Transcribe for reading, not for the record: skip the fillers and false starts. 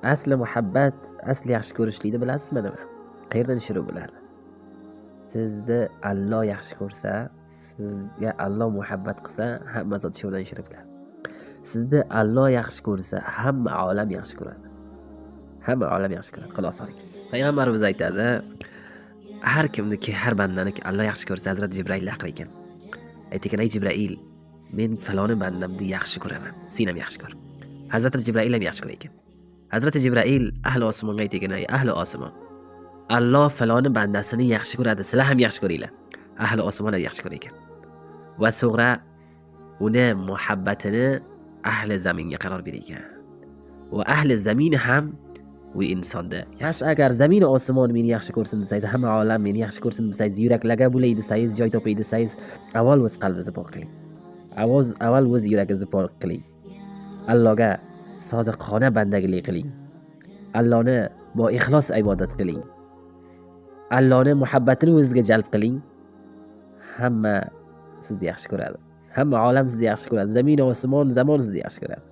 asli muhabbat, asli yaxshi ko'rishlikni bilasizmi nima? Qayerdan shuru bo'ladi? Sizni Alloh yaxshi ko'rsa, sizga Alloh muhabbat qilsa, hamma zot shundan shuru bo'ladi. Sizni Alloh yaxshi ko'rsa, hamma olam yaxshi ko'radi. Hamma olam yaxshi ko'radi. Xulosa oldik. Payg'ambarimiz aytadi, har kimniki, har bandaniki Alloh yaxshi ko'rsa, Hazrat Jibril haqir ekan. Aytgan, ey Jibril, men faloni bandamni yaxshi ko'raman. Sen ham yaxshi ko'r. Hazrat Jibril ham yaxshi ko'rar ekan. Hazrat Jibril ahli osmonga aytgan, ey ahli osmon, Alloh faloni bandasini yaxshi ko'radi, sizlar ham yaxshi ko'ringlar. Ahli osmonlar yaxshi ko'rar ekan. Va so'ngra uni muhabbatini ahli zaminga qaror bergan. Va ahli zamin ham u insonda. Kas agar zamin va osmon meni yaxshi ko'rsin desangiz, hamma olam meni yaxshi ko'rsin desangiz, yuraklarga bo'lay desangiz, joy topay desangiz, avval o'z qalbingizni pok qiling. Avval o'z yuragingizni pok qiling. Allohga sodiqona bandagilik qiling. Allohni bo ixlos ibodat qiling. Allohni muhabbatini o'zingizga jalb qiling. Hamma sizni yaxshi ko'radi. Hamma olam sizni yaxshi ko'radi. Zamin va osmon zamon sizni yaxshi ko'radi.